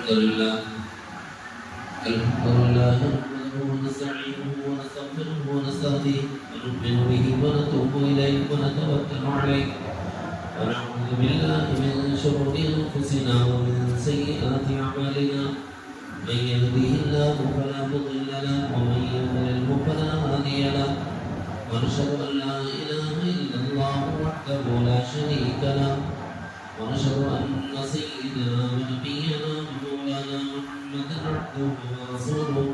الحمد لله نحمده ونستعينه ونستغفره ونستهديه ونؤمن به ونتوب إليه ونتوكل عليه ونعوذ بالله من شرور أنفسنا ومن سيئات أعمالنا من يهده الله فلا مضل له ومن يضلل فلا هادي له ونشهد أن لا إله إلا الله وحده لا شريك له ونشهد أن سيدنا ونبينا ومولانا محمدا عبده ورسوله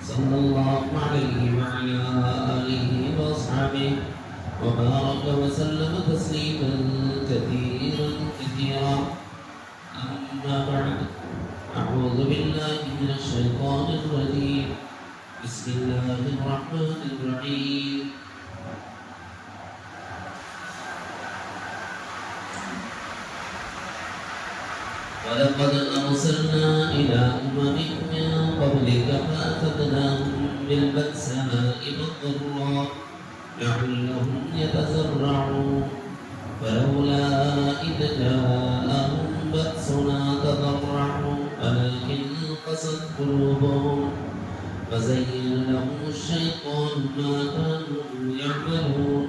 صلى الله عليه وعلى آله وأصحابه وبارك وسلم تسليما كثيرا أما بعد أعوذ بالله من الشيطان الرجيم بسم الله الرحمن الرحيم ولقد أرسلنا إلى أمم من قبلك فأخذناهم بالبأساء والضراء لعلهم يتضرعون فلولا إذ جاءهم بأسنا تضرعوا ولكن قست قلوبهم وزين لهم الشيطان ما كانوا يعملون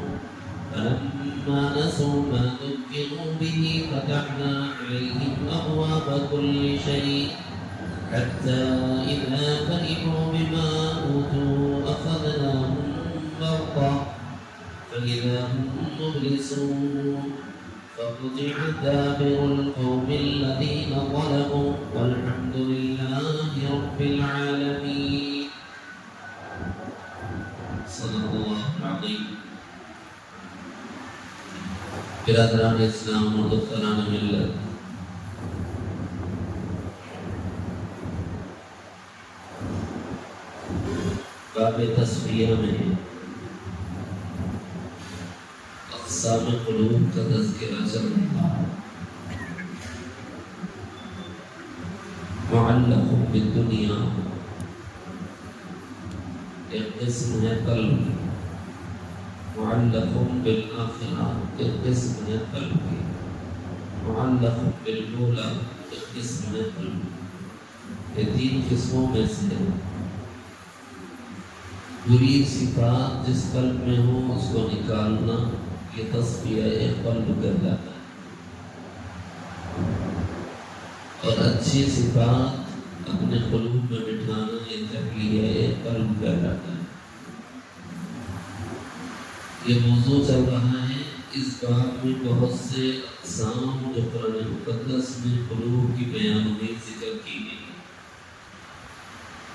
فلما نسوا ما ذكروا به فتحنا عليهم أبواب كل شيء حتى إذا فرحوا بما أوتوا أخذناهم بغتة فإذا هم مبلسون فقطع دابر القوم الذين ظلموا والحمد لله رب العالمين صدق الله العظيم. برادران اسلام اور دختران ملت، باب تصفیہ میں اقسام قلوب کا تذکرہ چل رہا ہے. معلق بالدنیا ایک قسم ہے قلب، معلق بالآخرہ ایک قسم ہے قلب، معلق بالمولا ایک قسم ہے قلب. یہ تین قسموں میں سے بری صفات جس قلب میں ہو اس کو نکالنا یہ تصفیہ قلب کہلاتا ہے، اور اچھی صفات اپنے قلوب میں بٹھانا یہ تحلیہ قلب کہلاتا ہے. یہ موضوع چل رہا ہے. اس باب میں بہت سے اقسام جو قرآن مقدس میں قلوب کی بیان میں ذکر کی گئی،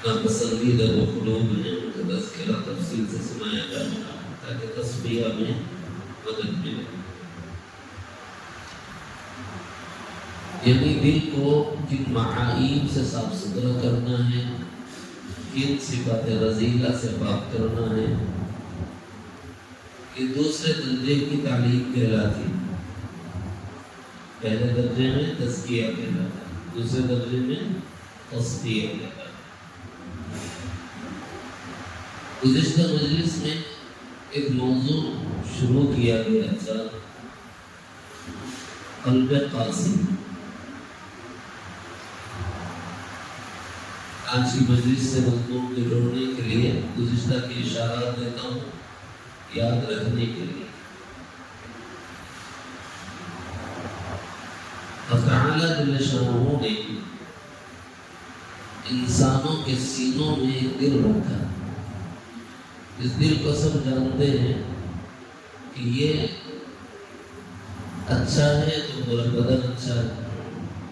ناپسندیدہ جو قلوب ہیں ان کا تذکرہ تفصیل سے سنایا جا رہا ہے تاکہ تصفیہ میں مدد ملے. یعنی دل کو کن معائب سے صاف ستھرا کرنا ہے، کن صفات رذیلہ سے پاک کرنا ہے. یہ دوسرے درجے کی تعلیم کہلاتی ہے. پہلے درجے میں تزکیہ کہلاتا ہے، دوسرے درجے میں تصفیہ کہلاتا ہے. گزشتہ مجلس میں ایک موضوع شروع کیا گیا تھا، قلب قاسم. آج کی مجلس سے مضمون کو جوڑنے کے لیے گزشتہ کے اشارات دیتا ہوں یاد رکھنے کے لیے. اللہ تعالیٰ جل شانہ نے انسانوں کے سینوں میں ایک دل رکھا. اس دل کو سب جانتے ہیں کہ یہ اچھا ہے تو پورا بدن اچھا ہے،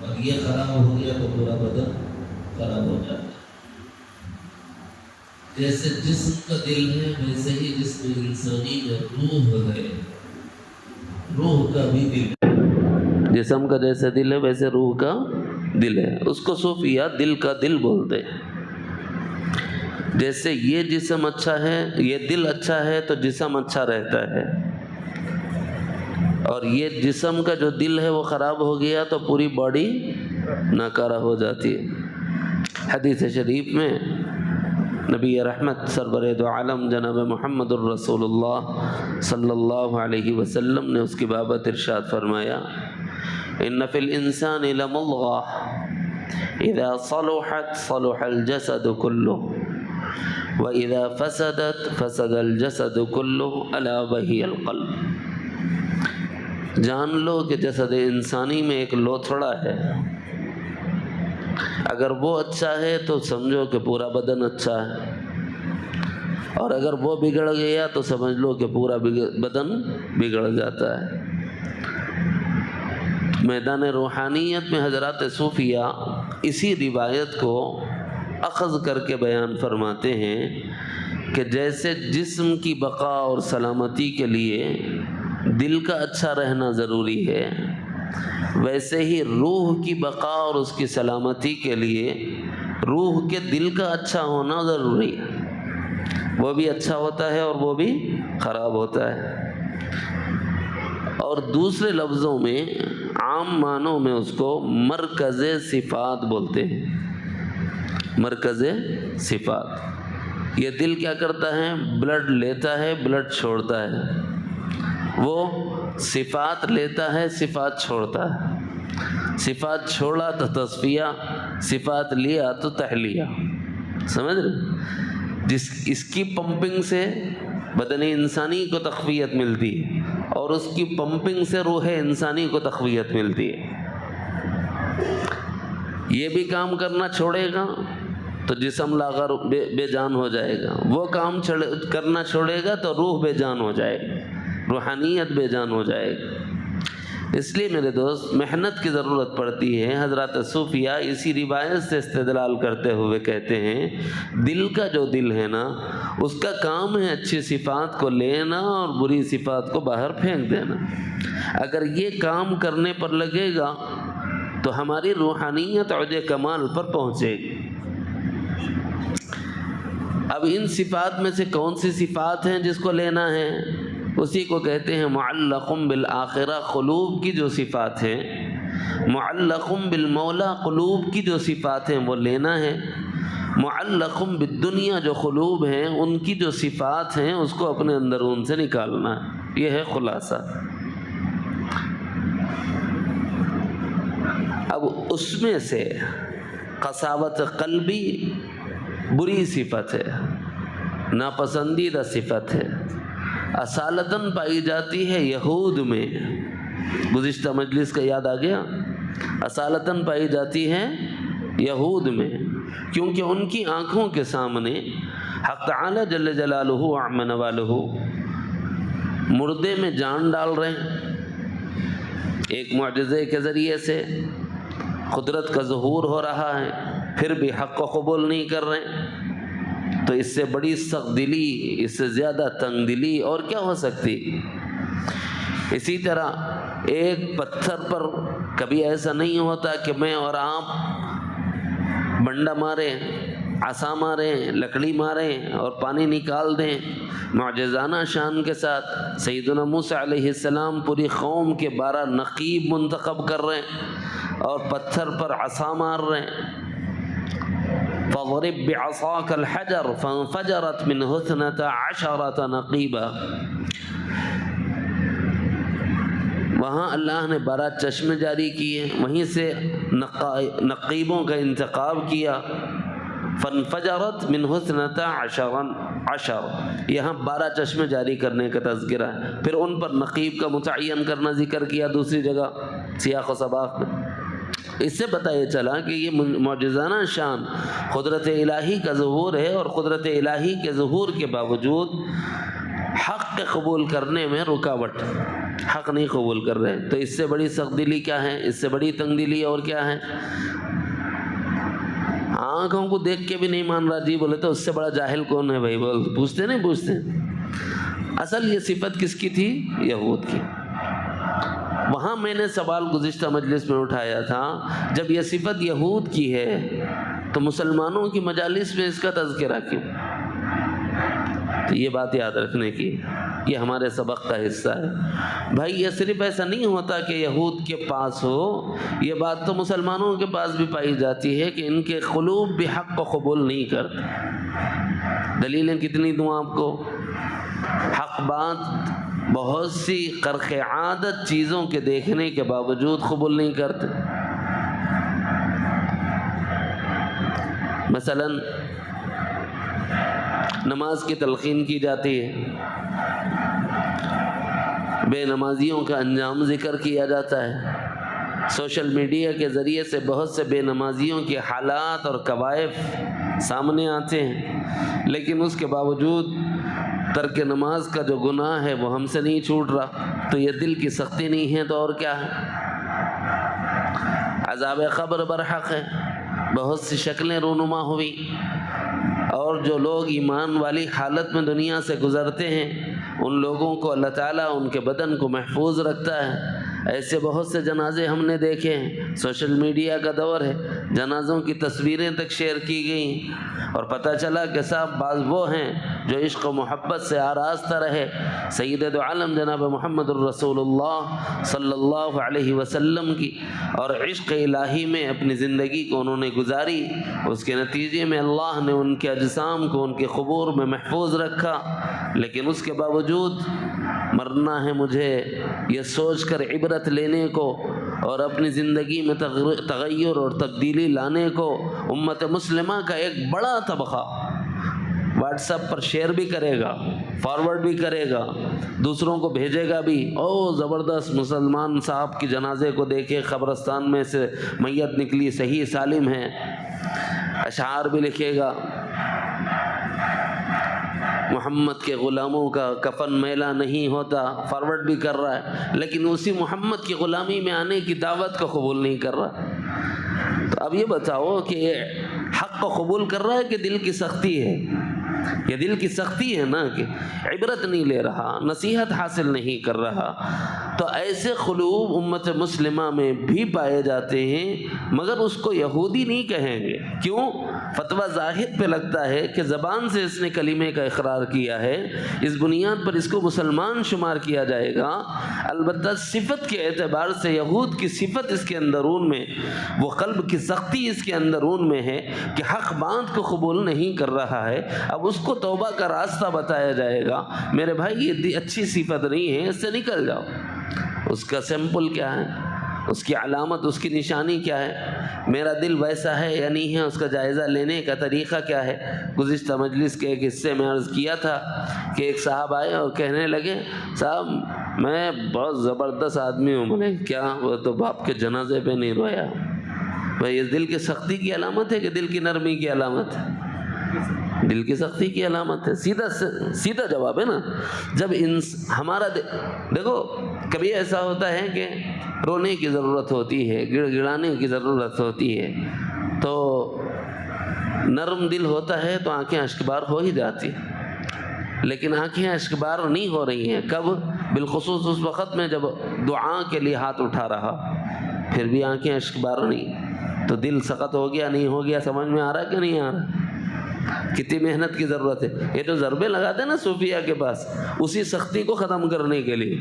اور یہ خراب ہو گیا تو پورا بدن خراب ہو جاتا ہے. جیسے جسم کا دل ہے ویسے ہی جسم انسانی میں روح ہے. روح کا بھی دل ہے، جسم کا جیسے دل ہے ویسے روح کا دل ہے. اس کو صوفیہ دل کا دل بولتے ہیں. جیسے یہ جسم اچھا ہے، یہ دل اچھا ہے تو جسم اچھا رہتا ہے، اور یہ جسم کا جو دل ہے وہ خراب ہو گیا تو پوری باڈی ناکارہ ہو جاتی ہے. حدیث شریف میں نبی رحمت سرور دو عالم جناب محمد الرسول اللہ صلی اللہ علیہ وسلم نے اس کی بابت ارشاد فرمایا، ان فی الانسان لمضغہ اذا صلحت صلح الجسد كله واذا فسدت فسد الجسد كله الا وهي القلب۔ جان لو کہ جسد انسانی میں ایک لوتھڑا ہے، اگر وہ اچھا ہے تو سمجھو کہ پورا بدن اچھا ہے، اور اگر وہ بگڑ گیا تو سمجھ لو کہ پورا بدن بگڑ جاتا ہے۔ میدان روحانیت میں حضرات صوفیہ اسی روایت کو اخذ کر کے بیان فرماتے ہیں کہ جیسے جسم کی بقا اور سلامتی کے لیے دل کا اچھا رہنا ضروری ہے، ویسے ہی روح کی بقا اور اس کی سلامتی کے لیے روح کے دل کا اچھا ہونا ضروری ہے۔ وہ بھی اچھا ہوتا ہے اور وہ بھی خراب ہوتا ہے۔ اور دوسرے لفظوں میں عام معنوں میں اس کو مرکز صفات بولتے ہیں۔ مرکز صفات، یہ دل کیا کرتا ہے؟ بلڈ لیتا ہے، بلڈ چھوڑتا ہے، وہ صفات لیتا ہے، صفات چھوڑتا ہے۔ صفات چھوڑا تو تصفیہ، صفات لیا تو تحلیہ۔ سمجھ رہے؟ اس کی پمپنگ سے بدن انسانی کو تقویت ملتی ہے، اور اس کی پمپنگ سے روح انسانی کو تقویت ملتی ہے۔ یہ بھی کام کرنا چھوڑے گا تو جسم لاغر بے جان ہو جائے گا، وہ کام کرنا چھوڑے گا تو روح بے جان ہو جائے گا، روحانیت بے جان ہو جائے گی۔ اس لیے میرے دوست محنت کی ضرورت پڑتی ہے۔ حضرات صوفیہ اسی روایت سے استدلال کرتے ہوئے کہتے ہیں دل کا جو دل ہے نا، اس کا کام ہے اچھی صفات کو لینا اور بری صفات کو باہر پھینک دینا۔ اگر یہ کام کرنے پر لگے گا تو ہماری روحانیت عرج کمال پر پہنچے گی۔ اب ان صفات میں سے کون سی صفات ہیں جس کو لینا ہے؟ اسی کو کہتے ہیں معلق بالآخرہ، قلوب کی جو صفات ہیں، معلق بالمولا، قلوب کی جو صفات ہیں وہ لینا ہے۔ معلق بالدنیا، جو قلوب ہیں ان کی جو صفات ہیں اس کو اپنے اندرون سے نکالنا ہے۔ یہ ہے خلاصہ۔ اب اس میں سے قساوت قلبی بری صفت ہے، ناپسندیدہ صفت ہے، اصالتاً پائی جاتی ہے یہود میں۔ گزشتہ مجلس کا یاد آ گیا؟ اصالتاً پائی جاتی ہے یہود میں، کیونکہ ان کی آنکھوں کے سامنے حق تعالی جل جلالہ عم نوالہ مردے میں جان ڈال رہے ہیں، ایک معجزے کے ذریعے سے قدرت کا ظہور ہو رہا ہے، پھر بھی حق کو قبول نہیں کر رہے ہیں۔ تو اس سے بڑی سخت دلی، اس سے زیادہ تنگ دلی اور کیا ہو سکتی؟ اسی طرح ایک پتھر پر کبھی ایسا نہیں ہوتا کہ میں اور آپ بنڈا ماریں، عصا ماریں، لکڑی ماریں اور پانی نکال دیں۔ معجزانہ شان کے ساتھ سیدنا موسیٰ علیہ السلام پوری قوم کے 12 نقیب منتخب کر رہے ہیں اور پتھر پر عصا مار رہے ہیں۔ فَضْرِبْ بِعَصَاكَ الْحَجَرَ فَانْفَجَرَتْ مِنْهُ 12 نقیبا۔ وہاں اللہ نے 12 چشمے جاری کیے، وہیں سے نقیبوں کا انتخاب کیا۔ فَانْفَجَرَتْ مِنْهُ 12 یہاں 12 چشمے جاری کرنے کا تذکرہ ہے، پھر ان پر نقیب کا متعین کرنا ذکر کیا دوسری جگہ سیاق و سباق میں۔ اس سے پتہ یہ چلا کہ یہ معجزانہ شان قدرت الہی کا ظہور ہے، اور قدرت الہی کے ظہور کے باوجود حق کے قبول کرنے میں رکاوٹ، حق نہیں قبول کر رہے۔ تو اس سے بڑی سخت دلی کیا ہے؟ اس سے بڑی تنگ دلی اور کیا ہے؟ آنکھوں کو دیکھ کے بھی نہیں مان رہا جی، بولے تو اس سے بڑا جاہل کون ہے بھائی؟ بول پوچھتے نہیں پوچھتے؟ اصل یہ صفت کس کی تھی؟ یہود کی۔ وہاں میں نے سوال گزشتہ مجلس میں اٹھایا تھا، جب یہ صفت یہود کی ہے تو مسلمانوں کی مجالس میں اس کا تذکرہ کیوں؟ تو یہ بات یاد رکھنے کی، یہ ہمارے سبق کا حصہ ہے۔ بھائی یہ صرف ایسا نہیں ہوتا کہ یہود کے پاس ہو، یہ بات تو مسلمانوں کے پاس بھی پائی جاتی ہے کہ ان کے قلوب بھی حق کو قبول نہیں کرتے۔ دلیلیں کتنی دوں آپ کو؟ حق بات بہت سی قرق عادت چیزوں کے دیکھنے کے باوجود قبول نہیں کرتے۔ مثلا نماز کی تلقین کی جاتی ہے، بے نمازیوں کا انجام ذکر کیا جاتا ہے، سوشل میڈیا کے ذریعے سے بہت سے بے نمازیوں کے حالات اور کوائف سامنے آتے ہیں، لیکن اس کے باوجود ترک نماز کا جو گناہ ہے وہ ہم سے نہیں چھوٹ رہا۔ تو یہ دل کی سختی نہیں ہے تو اور کیا ہے؟ عذاب قبر برحق ہے، بہت سی شکلیں رونما ہوئی، اور جو لوگ ایمان والی حالت میں دنیا سے گزرتے ہیں ان لوگوں کو اللہ تعالیٰ ان کے بدن کو محفوظ رکھتا ہے۔ ایسے بہت سے جنازے ہم نے دیکھے ہیں، سوشل میڈیا کا دور ہے، جنازوں کی تصویریں تک شیئر کی گئیں اور پتہ چلا کہ صاحب بعض وہ ہیں جو عشق و محبت سے آراستہ رہے، سید دو عالم جناب محمد الرسول اللہ صلی اللہ علیہ وسلم کی اور عشق الہی میں اپنی زندگی کو انہوں نے گزاری، اس کے نتیجے میں اللہ نے ان کے اجسام کو ان کے قبور میں محفوظ رکھا، لیکن اس کے باوجود مرنا ہے مجھے یہ سوچ کر عبرت لینے کو اور اپنی زندگی میں تغیر اور تبدیلی لانے کو امت مسلمہ کا ایک بڑا طبقہ واٹس ایپ پر شیئر بھی کرے گا، فارورڈ بھی کرے گا، دوسروں کو بھیجے گا بھی، او زبردست مسلمان صاحب کی جنازے کو دیکھے، قبرستان میں سے میت نکلی، صحیح سالم ہے، اشعار بھی لکھے گا، محمد کے غلاموں کا کفن میلا نہیں ہوتا، فارورڈ بھی کر رہا ہے، لیکن اسی محمد کی غلامی میں آنے کی دعوت کو قبول نہیں کر رہا۔ تو اب یہ بتاؤ کہ یہ حق کو قبول کر رہا ہے کہ دل کی سختی ہے؟ یہ دل کی سختی ہے نا، کہ عبرت نہیں لے رہا، نصیحت حاصل نہیں کر رہا۔ تو ایسے قلوب امت مسلمہ میں بھی پائے جاتے ہیں، مگر اس کو یہودی نہیں کہیں گے۔ کیوں؟ فتویٰ ظاہر پہ لگتا ہے کہ زبان سے اس نے کلمے کا اقرار کیا ہے، اس بنیاد پر اس کو مسلمان شمار کیا جائے گا، البتہ صفت کے اعتبار سے یہود کی صفت اس کے اندرون میں، وہ قلب کی سختی اس کے اندرون میں ہے کہ حق بات کو قبول نہیں کر رہا ہے۔ اب اس کو توبہ کا راستہ بتایا جائے گا، میرے بھائی یہ اچھی صفت نہیں ہے، اس سے نکل جاؤ۔ اس کا سیمپل کیا ہے، اس کی علامت، اس کی نشانی کیا ہے، میرا دل ویسا ہے یا نہیں ہے، اس کا جائزہ لینے کا طریقہ کیا ہے۔ گزشتہ مجلس کے ایک حصے میں عرض کیا تھا کہ ایک صاحب آئے اور کہنے لگے صاحب میں بہت زبردست آدمی ہوں۔ بولے کیا؟ وہ تو باپ کے جنازے پہ نہیں رویا۔ بھائی یہ دل کی سختی کی علامت ہے کہ دل کی نرمی کی علامت ہے؟ دل کی سختی کی علامت ہے، سیدھا جواب ہے نا۔ جب ہمارا دیکھو کبھی ایسا ہوتا ہے کہ رونے کی ضرورت ہوتی ہے، گڑ گڑانے کی ضرورت ہوتی ہے، تو نرم دل ہوتا ہے تو آنکھیں اشکبار ہو ہی جاتی، لیکن آنکھیں اشکبار نہیں ہو رہی ہیں۔ کب؟ بالخصوص اس وقت میں جب دعا کے لیے ہاتھ اٹھا رہا، پھر بھی آنکھیں اشکبار نہیں، تو دل سخت ہو گیا نہیں ہو گیا؟ سمجھ میں آ رہا ہے کہ نہیں آ رہا؟ کتنی محنت کی ضرورت ہے۔ یہ جو ضربے لگاتے ہیں نا صوفیہ کے پاس، اسی سختی کو ختم کرنے کے لیے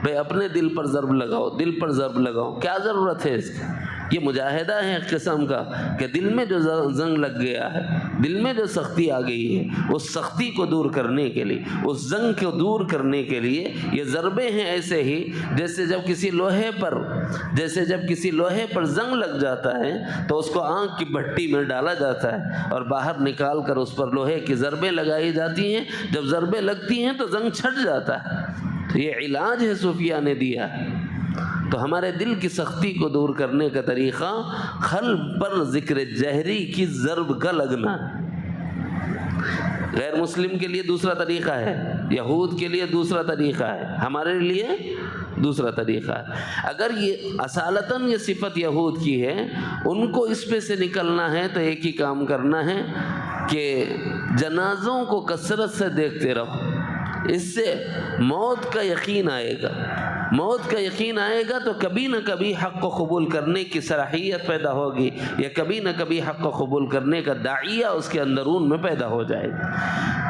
بھئی اپنے دل پر ضرب لگاؤ، دل پر ضرب لگاؤ۔ کیا ضرورت ہے اس کی؟ یہ مجاہدہ ہے ایک قسم کا کہ دل میں جو زنگ لگ گیا ہے، دل میں جو سختی آ گئی ہے، اس سختی کو دور کرنے کے لیے، اس زنگ کو دور کرنے کے لیے یہ ضربے ہیں، ایسے ہی جیسے جب کسی لوہے پر زنگ لگ جاتا ہے تو اس کو آنکھ کی بھٹی میں ڈالا جاتا ہے اور باہر نکال کر اس پر لوہے کی ضربیں لگائی جاتی ہیں۔ جب ضربیں لگتی ہیں تو زنگ چھٹ جاتا ہے۔ تو یہ علاج ہے صوفیہ نے دیا۔ تو ہمارے دل کی سختی کو دور کرنے کا طریقہ قلب پر ذکر جہری کی ضرب کا لگنا ہے۔ غیر مسلم کے لیے دوسرا طریقہ ہے، یہود کے لیے دوسرا طریقہ ہے، ہمارے لیے دوسرا طریقہ ہے۔ اگر یہ اصالتاً یہ صفت یہود کی ہے، ان کو اس پہ سے نکلنا ہے تو ایک ہی کام کرنا ہے کہ جنازوں کو کثرت سے دیکھتے رہو، اس سے موت کا یقین آئے گا۔ موت کا یقین آئے گا تو کبھی نہ کبھی حق کو قبول کرنے کی صلاحیت پیدا ہوگی، یا کبھی نہ کبھی حق کو قبول کرنے کا داعیہ اس کے اندرون میں پیدا ہو جائے گا۔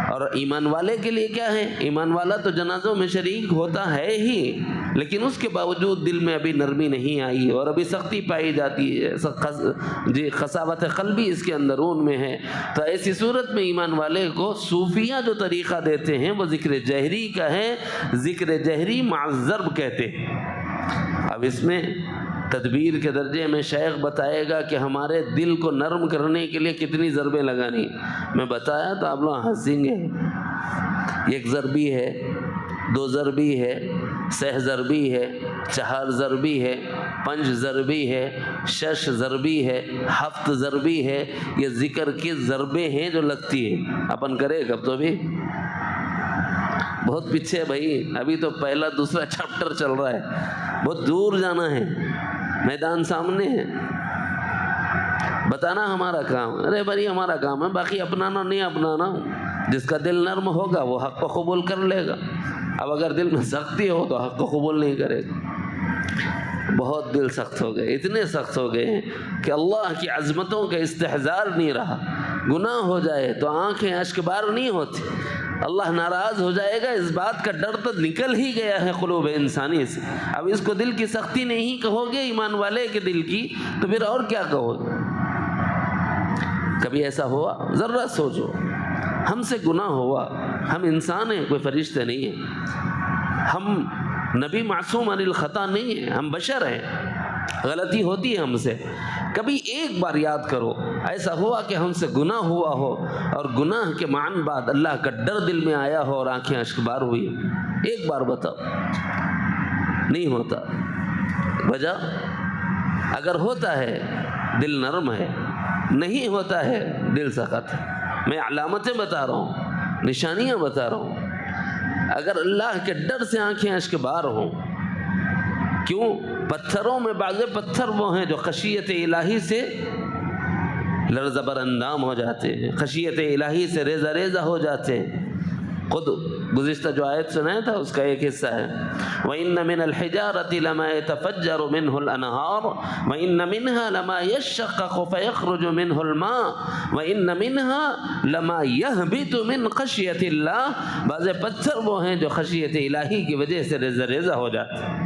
اور ایمان والے کے لیے کیا ہے؟ ایمان والا تو جنازوں میں شریک ہوتا ہے ہی، لیکن اس کے باوجود دل میں ابھی نرمی نہیں آئی اور ابھی سختی پائی جاتی ہے، خساوت قلبی اس کے اندرون میں ہے۔ تو ایسی صورت میں ایمان والے کو صوفیہ جو طریقہ دیتے ہیں وہ ذکر جہری کا ہے، ذکر جہری مع الضرب کہتے ہیں۔ اب اس میں تدبیر کے درجے میں شیخ بتائے گا کہ ہمارے دل کو نرم کرنے کے لیے کتنی ضربیں لگانی. میں بتایا تو آپ لوگ ہنسیں گے. 1 ضربی ہے، 2 ضربی ہے، 6 ضربی ہے، 4 ضربی ہے، 5 ضربی ہے، 6 ضربی ہے، 7 ضربی ہے. یہ ذکر کی ضربیں ہیں جو لگتی ہیں. اپن کرے کب تو بھی بہت پیچھے بھائی، ابھی تو پہلا دوسرا چیپٹر چل رہا ہے، بہت دور جانا ہے، میدان سامنے ہے. بتانا ہمارا کام. ارے بھائی ہمارا کام ہے، باقی اپنانا نہیں اپنانا. جس کا دل نرم ہوگا وہ حق کو قبول کر لے گا. اب اگر دل میں سختی ہو تو حق کو قبول نہیں کرے گا. بہت دل سخت ہو گئے، اتنے سخت ہو گئے ہیں کہ اللہ کی عظمتوں کا استحضار نہیں رہا. گناہ ہو جائے تو آنکھیں اشک بار نہیں ہوتی. اللہ ناراض ہو جائے گا اس بات کا ڈر تو نکل ہی گیا ہے قلوب انسانی سے. اب اس کو دل کی سختی نہیں کہو گے ایمان والے کے دل کی تو پھر اور کیا کہو گے؟ کبھی ایسا ہوا؟ ذرا سوچو. ہم سے گناہ ہوا، ہم انسان ہیں، کوئی فرشتے نہیں ہیں. ہم نبی معصوم عن الخطا نہیں ہیں، ہم بشر ہیں، غلطی ہوتی ہے ہم سے. کبھی ایک بار یاد کرو ایسا ہوا کہ ہم سے گناہ ہوا ہو اور گناہ کے معن بعد اللہ کا ڈر دل میں آیا ہو اور آنکھیں اشکبار ہوئی. ایک بار بتاؤ. نہیں ہوتا. وجہ اگر ہوتا ہے دل نرم ہے، نہیں ہوتا ہے دل سخت ہے. میں علامتیں بتا رہا ہوں، نشانیاں بتا رہا ہوں. اگر اللہ کے ڈر سے آنکھیں اشک بار ہوں، کیوں؟ پتھروں میں بعض پتھر وہ ہیں جو خشیت الہی سے لرزہ بر اندام ہو جاتے ہیں، خشیت الہی سے ریزہ ریزہ ہو جاتے ہیں. خود گزشتہ جو آیت سنایا تھا اس کا ایک حصہ ہے وَإِنَّ مِنَ الْحِجَارَةِ لَمَا يَتَفَجَّرُ مِنْهُ الْأَنْهَارُ وَإِنَّ مِنْهَا لَمَا يَشَّقَّقُ فَيَخْرُجُ مِنْهُ الْمَاءُ وَإِنَّ مِنْهَا لَمَا يَهْبِطُ مِنْ خَشْيَةِ اللَّهِ. بعض پتھر وہ ہیں جو خشیت الہی کی وجہ سے ریزہ ریزہ ہو جاتے ہیں.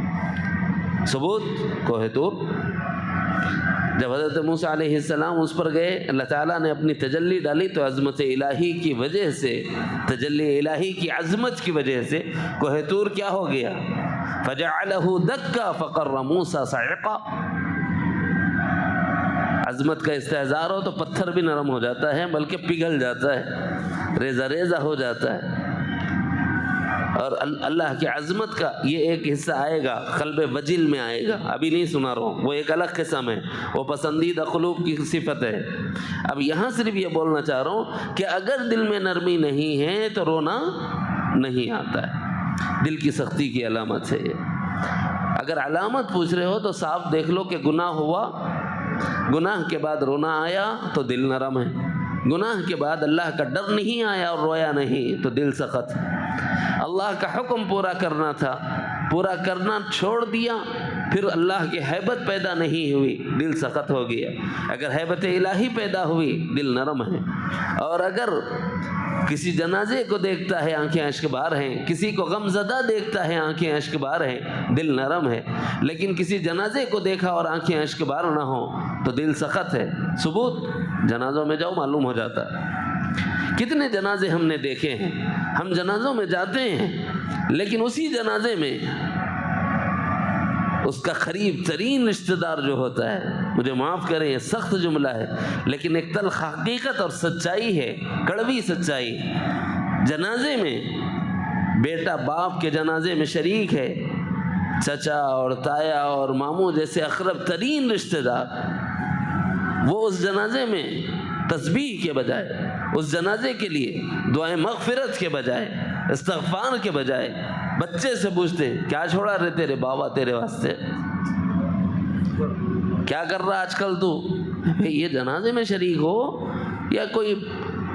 ثبوت کوہ طور. جب حضرت موسیٰ علیہ السلام اس پر گئے، اللہ تعالیٰ نے اپنی تجلی ڈالی تو عظمت الہی کی وجہ سے، تجلی الہی کی عظمت کی وجہ سے کوہ طور کیا ہو گیا؟ فَجَعَلَهُ دَكَّا فَقَرَّ مُوسَى صَعِقًا. عظمت کا استحضار ہو تو پتھر بھی نرم ہو جاتا ہے، بلکہ پگھل جاتا ہے، ریزہ ریزہ ہو جاتا ہے. اور اللہ کی عظمت کا یہ ایک حصہ آئے گا، قلب وجل میں آئے گا. ابھی نہیں سنا رہا ہوں، وہ ایک الگ قسم ہے، وہ پسندیدہ قلوب کی صفت ہے. اب یہاں صرف یہ بولنا چاہ رہا ہوں کہ اگر دل میں نرمی نہیں ہے تو رونا نہیں آتا ہے. دل کی سختی کی علامت ہے یہ. اگر علامت پوچھ رہے ہو تو صاف دیکھ لو کہ گناہ ہوا، گناہ کے بعد رونا آیا تو دل نرم ہے. گناہ کے بعد اللہ کا ڈر نہیں آیا اور رویا نہیں تو دل سخت ہے. اللہ کا حکم پورا کرنا تھا، پورا کرنا چھوڑ دیا، پھر اللہ کی حیبت پیدا نہیں ہوئی، دل سخت ہو گیا. اگر حیبت الہی پیدا ہوئی دل نرم ہے. اور اگر کسی جنازے کو دیکھتا ہے آنکھیں اشک بار ہیں، کسی کو غم زدہ دیکھتا ہے آنکھیں اشک بار ہیں، دل نرم ہے. لیکن کسی جنازے کو دیکھا اور آنکھیں اشک بار نہ ہوں تو دل سخت ہے. ثبوت جنازوں میں جاؤ معلوم ہو جاتا ہے. کتنے جنازے ہم نے دیکھے ہیں. ہم جنازوں میں جاتے ہیں لیکن اسی جنازے میں اس کا قریب ترین رشتہ دار جو ہوتا ہے، مجھے معاف کریں یہ سخت جملہ ہے لیکن ایک تلخ حقیقت اور سچائی ہے، کڑوی سچائی. جنازے میں بیٹا باپ کے جنازے میں شریک ہے، چچا اور تایا اور ماموں جیسے اقرب ترین رشتہ دار، وہ اس جنازے میں تسبیح کے بجائے، اس جنازے کے لیے دعائیں مغفرت کے بجائے، استغفار کے بجائے بچے سے پوچھتے ہیں کیا چھوڑا رہے تیرے بابا تیرے واسطے، کیا کر رہا آج کل تو؟ یہ جنازے میں شریک ہو یا کوئی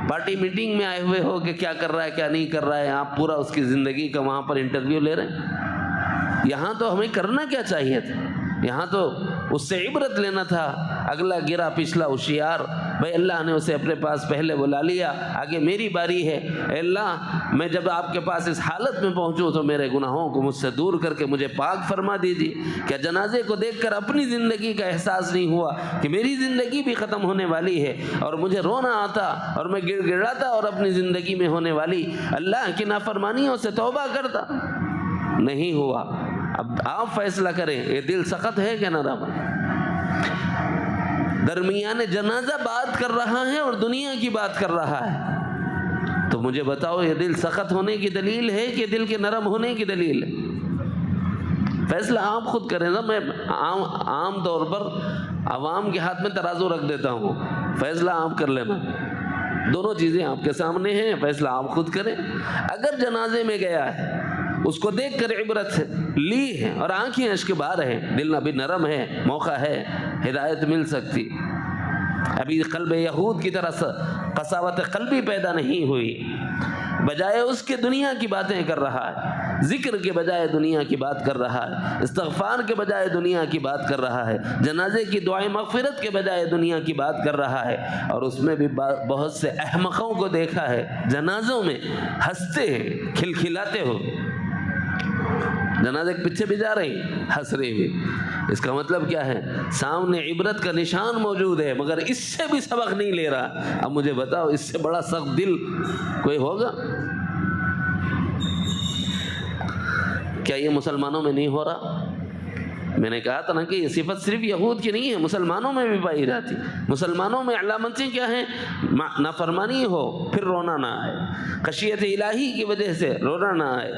پارٹی میٹنگ میں آئے ہوئے ہو کہ کیا کر رہا ہے کیا نہیں کر رہا ہے، آپ پورا اس کی زندگی کا وہاں پر انٹرویو لے رہے ہیں. یہاں تو ہمیں کرنا کیا چاہیے تھا؟ یہاں تو اس سے عبرت لینا تھا. اگلا گرا پچھلا ہوشیار. بھائی اللہ نے اسے اپنے پاس پہلے بلا لیا، آگے میری باری ہے. اے اللہ میں جب آپ کے پاس اس حالت میں پہنچوں تو میرے گناہوں کو مجھ سے دور کر کے مجھے پاک فرما دیجیے. کیا جنازے کو دیکھ کر اپنی زندگی کا احساس نہیں ہوا کہ میری زندگی بھی ختم ہونے والی ہے اور مجھے رونا آتا اور میں گڑ گڑاتا اور اپنی زندگی میں ہونے والی اللہ کی نافرمانیوں سے توبہ کرتا؟ نہیں ہوا. اب آپ فیصلہ کریں یہ دل سخت ہے کہ نرم؟ درمیان جنازہ بات کر رہا ہے اور دنیا کی بات کر رہا ہے، تو مجھے بتاؤ یہ دل سخت ہونے کی دلیل ہے کہ دل کے نرم ہونے کی دلیل ہے؟ فیصلہ آپ خود کریں نا. میں عام طور پر عوام کے ہاتھ میں ترازو رکھ دیتا ہوں، فیصلہ آپ کر لینا. دونوں چیزیں آپ کے سامنے ہیں، فیصلہ آپ خود کریں. اگر جنازے میں گیا ہے، اس کو دیکھ کر عبرت لی ہے اور آنکھیں اشک بار ہیں، دل ابھی نرم ہے، موقع ہے، ہدایت مل سکتی، ابھی قلب یہود کی طرح قساوت قلبی پیدا نہیں ہوئی، بجائے اس کے دنیا کی باتیں کر رہا ہے، ذکر کے بجائے دنیا کی بات کر رہا ہے، استغفار کے بجائے دنیا کی بات کر رہا ہے، جنازے کی دعائیں مغفرت کے بجائے دنیا کی بات کر رہا ہے. اور اس میں بھی بہت سے احمقوں کو دیکھا ہے جنازوں میں ہنستے ہیں، کھلکھلاتے ہو، جنازے کے پیچھے بھی جا رہے ہیں ہنس رہے ہوئے. اس کا مطلب کیا ہے؟ سامنے عبرت کا نشان موجود ہے مگر اس سے بھی سبق نہیں لے رہا. اب مجھے بتاؤ اس سے بڑا سخت دل کوئی ہوگا؟ کیا یہ مسلمانوں میں نہیں ہو رہا؟ میں نے کہا تھا نا کہ یہ صفت صرف یہود کی نہیں ہے، مسلمانوں میں بھی پائی جاتی. مسلمانوں میں علامتیں کیا ہیں؟ نافرمانی ہو پھر رونا نہ آئے، خشیت الہی کی وجہ سے رونا نہ آئے،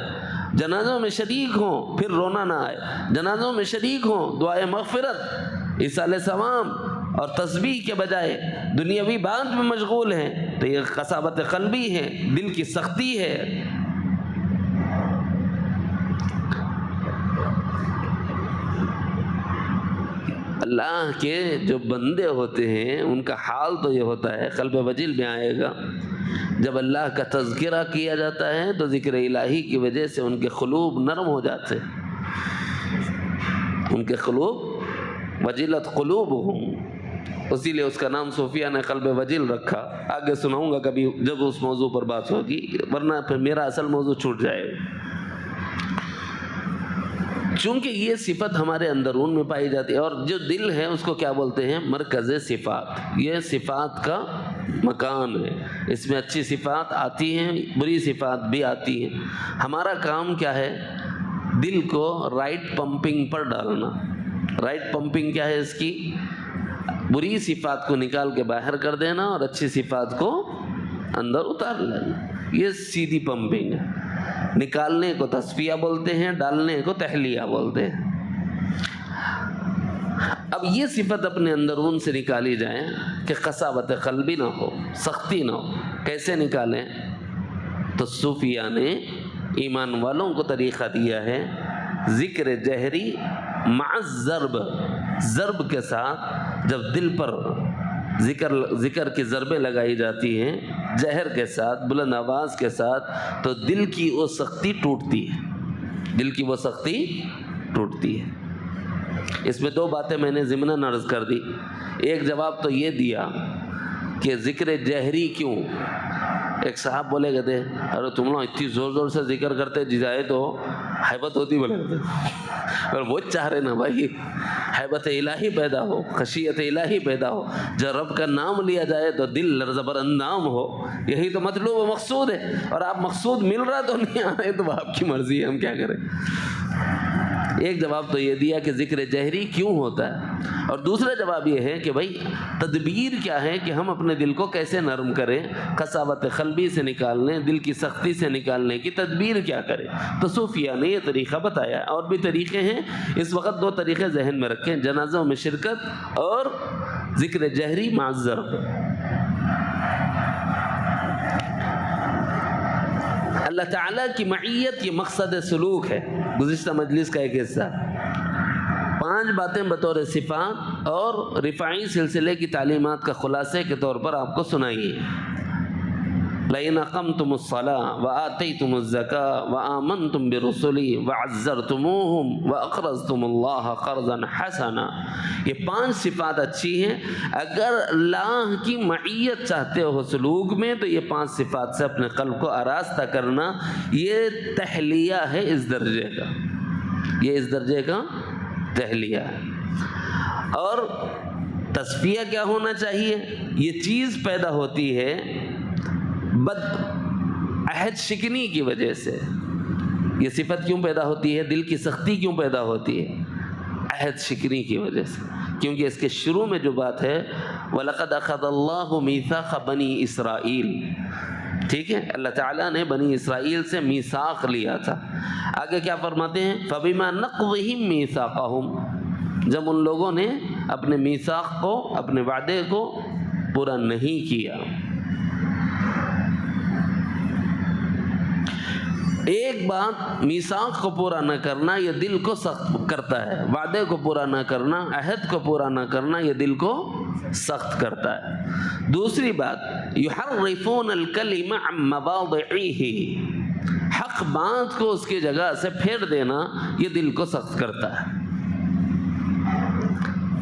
جنازوں میں شریک ہوں پھر رونا نہ آئے، جنازوں میں شریک ہوں دعائے مغفرت، ایصال ثواب اور تسبیح کے بجائے دنیاوی بات میں مشغول ہیں، تو یہ قساوت قلبی ہے، دل کی سختی ہے. اللہ کے جو بندے ہوتے ہیں ان کا حال تو یہ ہوتا ہے، قلب وجل میں آئے گا جب اللہ کا تذکرہ کیا جاتا ہے تو ذکر الہی کی وجہ سے ان کے قلوب نرم ہو جاتے ہیں، ان کے قلوب وجلت قلوبہم، اسی لیے اس کا نام صوفیہ نے قلب وجل رکھا. آگے سناؤں گا کبھی جب اس موضوع پر بات ہوگی، ورنہ پھر میرا اصل موضوع چھوٹ جائے گا. چونکہ یہ صفت ہمارے اندرون میں پائی جاتی ہے، اور جو دل ہے اس کو کیا بولتے ہیں؟ مرکز صفات. یہ صفات کا مکان ہے، اس میں اچھی صفات آتی ہیں، بری صفات بھی آتی ہیں. ہمارا کام کیا ہے؟ دل کو رائٹ پمپنگ پر ڈالنا. رائٹ پمپنگ کیا ہے اس کی؟ بری صفات کو نکال کے باہر کر دینا اور اچھی صفات کو اندر اتار لینا. یہ سیدھی پمپنگ ہے. نکالنے کو تصفیہ بولتے ہیں، ڈالنے کو تحلیہ بولتے ہیں. اب یہ صفت اپنے اندرون سے نکالی جائے کہ قساوت قلبی نہ ہو، سختی نہ ہو. کیسے نکالیں؟ تو صوفیہ نے ایمان والوں کو طریقہ دیا ہے، ذکر جہری مع الضرب، ضرب کے ساتھ جب دل پر ذکر کی ضربیں لگائی جاتی ہیں جہر کے ساتھ، بلند آواز کے ساتھ، تو دل کی وہ سختی ٹوٹتی ہے، دل کی وہ سختی ٹوٹتی ہے. اس میں دو باتیں میں نے ضمناً عرض کر دی. ایک جواب تو یہ دیا کہ ذکر جہری کیوں؟ ایک صاحب بولے گئے تھے ارے تم لوگ اتنی زور زور سے ذکر کرتے جائے تو حیبت ہوتی، بولے گئے تھے. اور وہ چاہ رہے نا بھائی حیبت الہی پیدا ہو، خشیت الہی پیدا ہو، جب رب کا نام لیا جائے تو دل لرزبر اندام ہو. یہی تو مطلوب و مقصود ہے. اور آپ مقصود مل رہا تو نہیں آ رہے تو آپ کی مرضی ہے، ہم کیا کریں. ایک جواب تو یہ دیا کہ ذکر جہری کیوں ہوتا ہے، اور دوسرا جواب یہ ہے کہ بھائی تدبیر کیا ہے کہ ہم اپنے دل کو کیسے نرم کریں، قساوت قلبی سے نکالنے، دل کی سختی سے نکالنے کی تدبیر کیا کریں. تو صوفیہ نے یہ طریقہ بتایا. اور بھی طریقے ہیں، اس وقت دو طریقے ذہن میں رکھیں، جنازوں میں شرکت اور ذکر جہری مع الضرب. اللہ تعالیٰ کی معیت یہ مقصد سلوک ہے. گزشتہ مجلس کا ایک حصہ 5 باتیں بطور صفات اور رفاعی سلسلے کی تعلیمات کا خلاصے کے طور پر آپ کو سنائیے. لَئِنْ أَقَمْتُمُ الصَّلَاةَ وَآتَيْتُمُ الزَّكَاةَ وَآمَنْتُمْ بِرُسُلِي وَعَزَّرْتُمُوهُمْ وَأَقْرَضْتُمُ اللَّهَ قَرْضًا حَسَنًا. یہ 5 صفات اچھی ہیں. اگر اللہ کی معیت چاہتے ہو سلوک میں تو یہ 5 صفات سے اپنے قلب کو آراستہ کرنا، یہ تحلیہ ہے اس درجے کا، یہ اس درجے کا تحلیہ ہے. اور تصفیہ کیا ہونا چاہیے؟ یہ چیز پیدا ہوتی ہے بد عہد شکنی کی وجہ سے، یہ صفت کیوں پیدا ہوتی ہے؟ دل کی سختی کیوں پیدا ہوتی ہے؟ عہد شکنی کی وجہ سے، کیونکہ اس کے شروع میں جو بات ہے وَلَقَدْ أَخَذَ اللَّهُ مِيثَاقَ بَنِي إِسْرَائِيل، ٹھیک ہے، اللہ تعالیٰ نے بنی اسرائیل سے میثاق لیا تھا۔ آگے کیا فرماتے ہیں؟ فَبِمَا نَقْضِهِمْ مِيثَاقَهُمْ، جب ان لوگوں نے اپنے میثاق کو، اپنے وعدے کو پورا نہیں کیا۔ ایک بات میثاق کو پورا نہ کرنا یہ دل کو سخت کرتا ہے، وعدے کو پورا نہ کرنا، عہد کو پورا نہ کرنا یہ دل کو سخت کرتا ہے۔ دوسری بات یحرفون الکلم عن مواضعہ، حق بات کو اس کی جگہ سے پھیر دینا یہ دل کو سخت کرتا ہے۔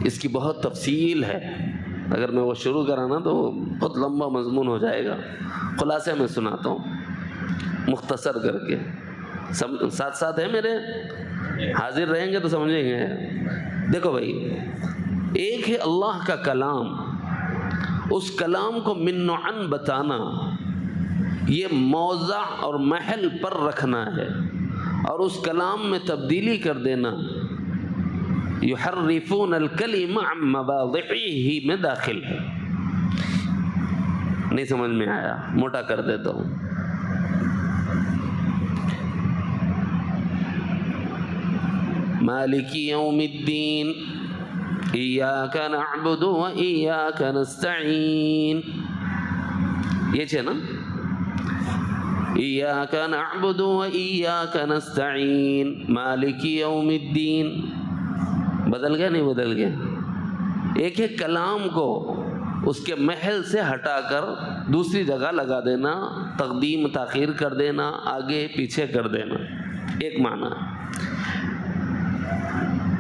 اس کی بہت تفصیل ہے، اگر میں وہ شروع کرانا تو بہت لمبا مضمون ہو جائے گا، خلاصے میں سناتا ہوں مختصر کر کے، ساتھ ساتھ ہے میرے، حاضر رہیں گے تو سمجھیں گے۔ دیکھو بھائی، ایک ہے اللہ کا کلام، اس کلام کو من و عن بتانا، یہ موضع اور محل پر رکھنا ہے، اور اس کلام میں تبدیلی کر دینا یحرفون الکلم عن مواضعہ میں داخل ہے۔ نہیں سمجھ میں آیا؟ موٹا کر دیتا ہوں۔ مالک یوم الدین ایاک نعبد و ایاک نستعین، یہ چھے نا، ایاک نعبد و ایاک نستعین مالک یوم الدین، بدل گیا نہیں بدل گیا؟ ایک ہے کلام کو اس کے محل سے ہٹا کر دوسری جگہ لگا دینا، تقدیم تاخیر کر دینا، آگے پیچھے کر دینا، ایک معنی۔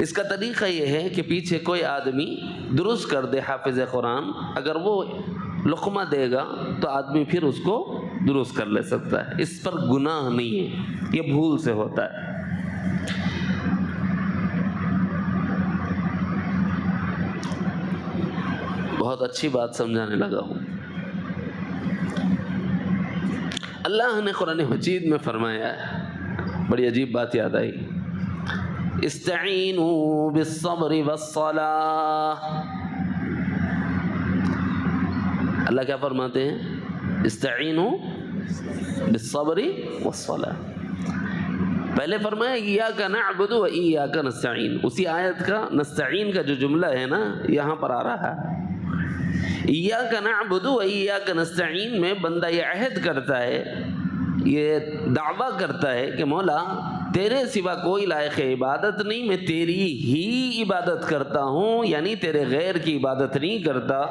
اس کا طریقہ یہ ہے کہ پیچھے کوئی آدمی درست کر دے، حافظ قرآن، اگر وہ لقمہ دے گا تو آدمی پھر اس کو درست کر لے سکتا ہے، اس پر گناہ نہیں ہے، یہ بھول سے ہوتا ہے۔ بہت اچھی بات سمجھانے لگا ہوں۔ اللہ نے قرآن مجید میں فرمایا ہے، بڑی عجیب بات یاد آئی، استعینوا بالصبر والصلاۃ۔ اللہ کیا فرماتے ہیں؟ استعینوا بالصبر والصلاۃ۔ پہلے فرمایا ایاک نعبد و ایاک نستعین، اسی آیت کا نستعین کا جو جملہ ہے نا یہاں پر آ رہا ہے۔ ایاک نعبد و ایاک نستعین میں بندہ یہ عہد کرتا ہے، یہ دعویٰ کرتا ہے کہ مولا تیرے سوا کوئی لائق عبادت نہیں، میں تیری ہی عبادت کرتا ہوں، یعنی تیرے غیر کی عبادت نہیں کرتا،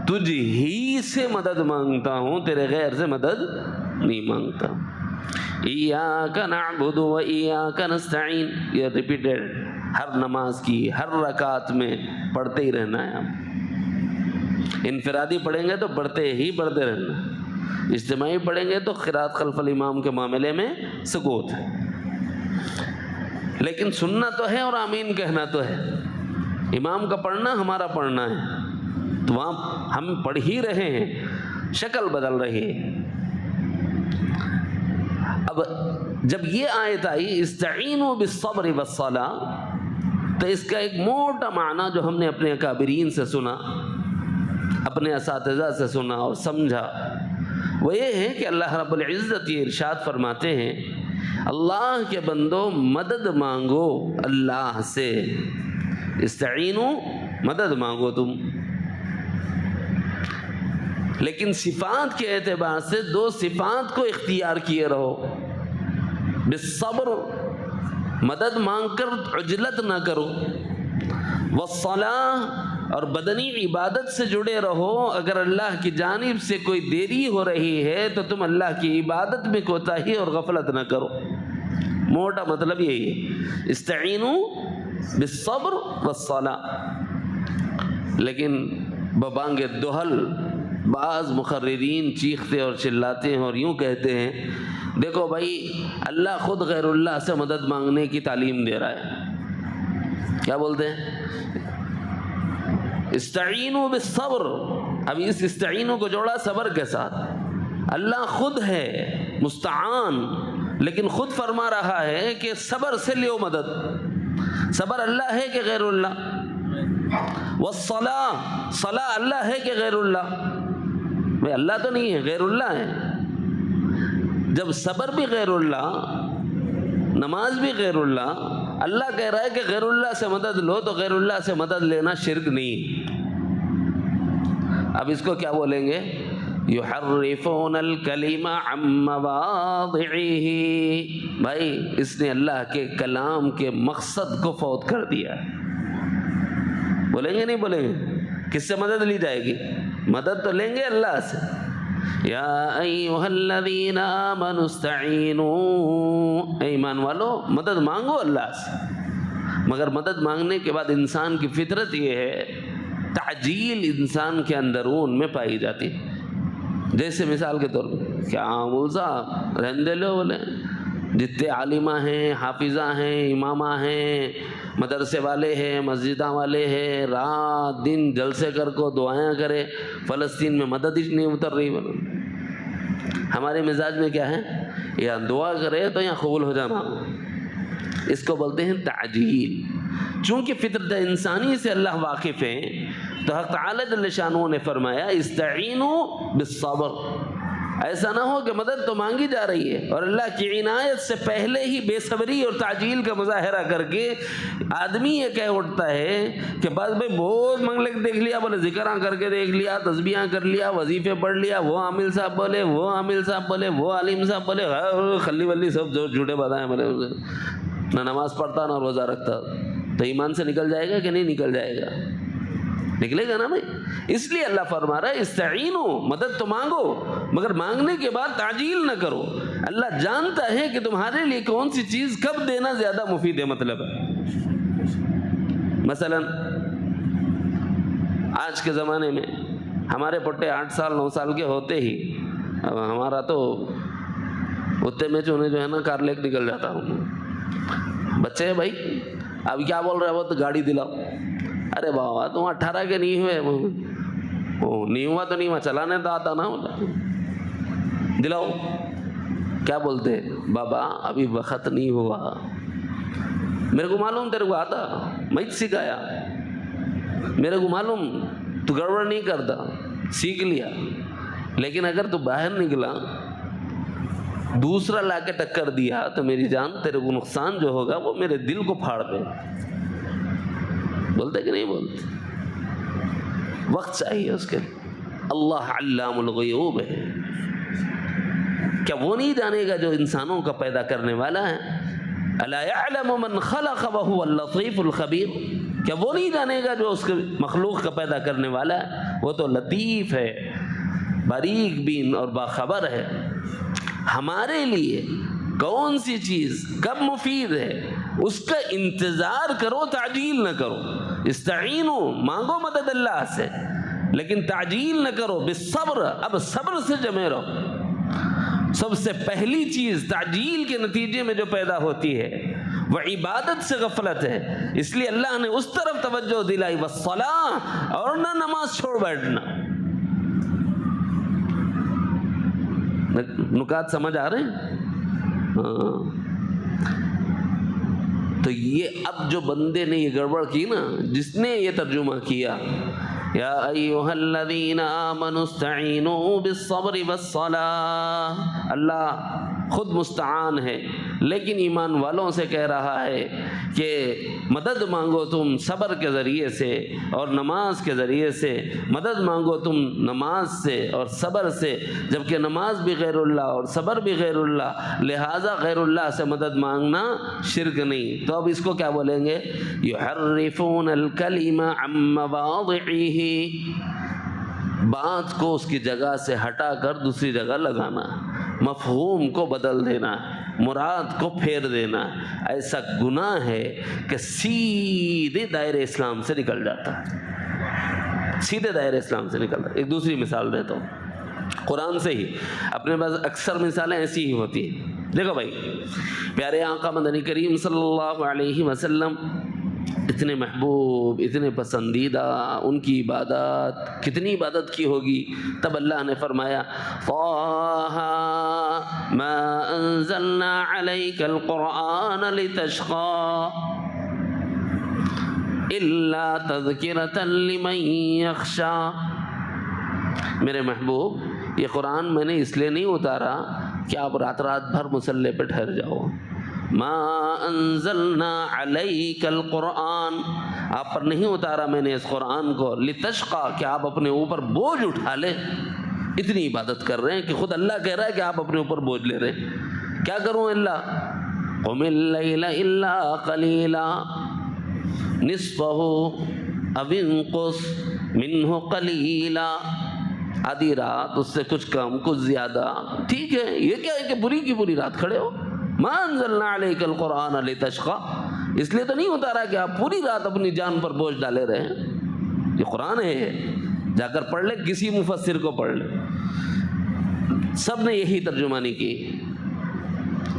تجھ ہی سے مدد مانگتا ہوں، تیرے غیر سے مدد نہیں مانگتا۔ ایاک نعبد و ایاک نستعین، یہ ریپیٹڈ ہر نماز کی ہر رکعت میں پڑھتے ہی رہنا ہے۔ ہم انفرادی پڑھیں گے تو پڑھتے رہنا، اجتماعی پڑھیں گے تو قرات خلف الامام کے معاملے میں سکوت ہے، لیکن سننا تو ہے اور آمین کہنا تو ہے۔ امام کا پڑھنا ہمارا پڑھنا ہے، تو وہاں ہم پڑھ ہی رہے ہیں، شکل بدل رہی ہے۔ اب جب یہ آیت آئی استعینوا بالصبر والصلاۃ، تو اس کا ایک موٹا معنی جو ہم نے اپنے اکابرین سے سنا، اپنے اساتذہ سے سنا اور سمجھا، وہ یہ ہے کہ اللہ رب العزت یہ ارشاد فرماتے ہیں، اللہ کے بندو مدد مانگو اللہ سے، استعینوا مدد مانگو تم، لیکن صفات کے اعتبار سے دو صفات کو اختیار کیے رہو۔ بالصبر، مدد مانگ کر عجلت نہ کرو، والصلاۃ، اور بدنی عبادت سے جڑے رہو، اگر اللہ کی جانب سے کوئی دیری ہو رہی ہے تو تم اللہ کی عبادت میں کوتاہی اور غفلت نہ کرو۔ موٹا مطلب یہی ہے، استعینوا بالصبر والصلاۃ۔ لیکن ببانگ دہل بعض مقررین چیختے اور چلاتے ہیں اور یوں کہتے ہیں، دیکھو بھائی اللہ خود غیر اللہ سے مدد مانگنے کی تعلیم دے رہا ہے۔ کیا بولتے ہیں؟ استعینوا بالصبر، اب اس استعینوا کو جوڑا صبر کے ساتھ۔ اللہ خود ہے مستعان، لیکن خود فرما رہا ہے کہ صبر سے لیو مدد. صبر اللہ ہے کہ غیر اللہ؟ والصلاة، صلاة اللہ ہے کہ غیر اللہ؟ بھئی اللہ تو نہیں ہے، غیر اللہ ہے. جب صبر بھی غیر اللہ، نماز بھی غیر اللہ، اللہ کہہ رہا ہے کہ غیر اللہ سے مدد لو، تو غیر اللہ سے مدد لینا شرک نہیں. اب اس کو کیا بولیں گے؟ یحرفون الکلم عن مواضعہ. بھائی اس نے اللہ کے کلام کے مقصد کو فوت کر دیا. بولیں گے نہیں بولیں گے؟ کس سے مدد لی جائے گی؟ مدد تو لیں گے اللہ سے. یا ایھا الذین آمنوا استعینوا، اے ایمان والو مدد مانگو اللہ سے. مگر مدد مانگنے کے بعد انسان کی فطرت یہ ہے، تعجیل انسان کے اندرون میں پائی جاتی ہے. جیسے مثال کے طور پر کیا مول صاحب رہندے لو، بولے جتنے عالمہ ہیں، حافظہ ہیں، امامہ ہیں، مدرسے والے ہیں، مسجداں والے ہیں، رات دن جلسے کر کو دعائیں کرے، فلسطین میں مدد ہی نہیں اتر رہی. بولو ہمارے مزاج میں کیا ہے؟ یا دعا کرے تو یا قبول ہو جانا. اس کو بولتے ہیں تعجیل. چونکہ فطرت انسانی سے اللہ واقف ہیں، تو حق تعالی جل شانہ نے فرمایا استعینوا بالصبر. ایسا نہ ہو کہ مدد تو مانگی جا رہی ہے اور اللہ کی عنایت سے پہلے ہی بے صبری اور تعجیل کا مظاہرہ کر کے آدمی یہ کہہ اٹھتا ہے کہ بس بھائی بہت منگلے دیکھ لیا، بولے ذکراں کر کے دیکھ لیا، تسبیحاں کر لیا، وظیفے پڑھ لیا، وہ عامل صاحب بولے، وہ عامل صاحب بولے، وہ عالم صاحب بولے، خلی ولی سب جو جھوٹے بتائیں، بولے نہ نماز پڑھتا نہ روزہ رکھتا، تو ایمان سے نکل جائے گا کہ نہیں نکل جائے گا؟ نکلے گا نا بھائی. اس لیے اللہ فرما رہا ہے استعینوا، مدد تو مانگو مگر مانگنے کے بعد تعجیل نہ کرو. اللہ جانتا ہے کہ تمہارے لیے کون سی چیز کب دینا زیادہ مفید ہے. مطلب ہے مثلا آج کے زمانے میں ہمارے پٹے 8 سال 9 سال کے ہوتے ہی، اب ہمارا تو اتنے میں چونے جو ہے نا کار لے کے نکل جاتا ہوں. بچے بھائی اب کیا بول رہے ہو؟ تو گاڑی دلاؤ. ارے بابا تم 18 کے نہیں ہوئے. نہیں ہوا تو نہیں ہوا، چلانے تو آتا نا. دلاؤ. کیا بولتے؟ بابا ابھی وقت نہیں ہوا. میرے کو معلوم تیرے کو آتا، میں سکھایا. میرے کو معلوم تو گڑبڑ نہیں کرتا، سیکھ لیا. لیکن اگر تو باہر نکلا دوسرا لا کے ٹکر دیا تو میری جان تیرے کو نقصان جو ہوگا وہ میرے دل کو پھاڑ دے. بولتے کہ نہیں بولتے؟ وقت چاہیے اس کے. اللہ علام الغیوب ہے. کیا وہ نہیں جانے گا جو انسانوں کا پیدا کرنے والا ہے؟ الا یعلم من خلق وهو اللطیف الخبیر. کیا وہ نہیں جانے گا جو اس کے مخلوق کا پیدا کرنے والا ہے؟ وہ تو لطیف ہے، باریک بین اور باخبر ہے. ہمارے لیے کون سی چیز کب مفید ہے اس کا انتظار کرو، تعجیل نہ کرو. استعینوا، مانگو مدد اللہ سے لیکن تعجیل نہ کرو. بالصبر، اب صبر سے جمے رہو. سب سے پہلی چیز تعجیل کے نتیجے میں جو پیدا ہوتی ہے وہ عبادت سے غفلت ہے. اس لیے اللہ نے اس طرف توجہ دلائی والصلاۃ، اور نہ نماز چھوڑ بیٹھنا. نکات سمجھ آ رہے ہیں؟ تو یہ اب جو بندے نے یہ گڑبڑ کی نا، جس نے یہ ترجمہ کیا یا ایھا الذین آمنوا استعینوا بالصبر والصلاۃ، اللہ خود مستعان ہے لیکن ایمان والوں سے کہہ رہا ہے کہ مدد مانگو تم صبر کے ذریعے سے اور نماز کے ذریعے سے. مدد مانگو تم نماز سے اور صبر سے، جبکہ نماز بھی غیر اللہ اور صبر بھی غیر اللہ، لہٰذا غیر اللہ سے مدد مانگنا شرک نہیں. تو اب اس کو کیا بولیں گے؟ یحرفون الکلم عن مواضعہ، بات کو اس کی جگہ سے ہٹا کر دوسری جگہ لگانا، مفہوم کو بدل دینا، مراد کو پھیر دینا. ایسا گناہ ہے کہ سیدھے دائرے اسلام سے نکل جاتا ہے، سیدھے دائرے اسلام سے نکل جاتا ہے. ایک دوسری مثال دیتا ہوں قرآن سے ہی. اپنے پاس اکثر مثالیں ایسی ہی ہوتی ہیں. دیکھو بھائی، پیارے آقا مدنی کریم صلی اللہ علیہ وسلم اتنے محبوب، اتنے پسندیدہ، ان کی عبادت کتنی عبادت کی ہوگی. تب اللہ نے فرمایا طٰہَ مَا أَنزَلْنَا عَلَيْكَ الْقُرْآنَ لِتَشْقَىٰ إِلَّا تَذْكِرَةً لِمَن يَخْشَىٰ. میرے محبوب یہ قرآن میں نے اس لیے نہیں اتارا کہ آپ رات رات بھر مصلی پہ ٹھہر جاؤ. ما انزلنا علیک القرآن، آپ پر نہیں اتارا میں نے اس قرآن کو لتشقا، کہ آپ اپنے اوپر بوجھ اٹھا لیں. اتنی عبادت کر رہے ہیں کہ خود اللہ کہہ رہا ہے کہ آپ اپنے اوپر بوجھ لے رہے ہیں. کیا کروں اللہ؟ قم اللیل الا قلیلا نصفہ او انقص منہ قلیلا. آدھی رات اس سے کچھ کم کچھ زیادہ، ٹھیک ہے. یہ کیا ہے کہ پوری کی پوری رات کھڑے ہو. ما انزلنا علیک القرآن لتشقا، اس لیے تو نہیں اتارا کہ آپ پوری رات اپنی جان پر بوجھ ڈالے رہے ہیں. یہ قرآن ہے، جا کر پڑھ لے، کسی مفسر کو پڑھ لے، سب نے یہی ترجمانی کی.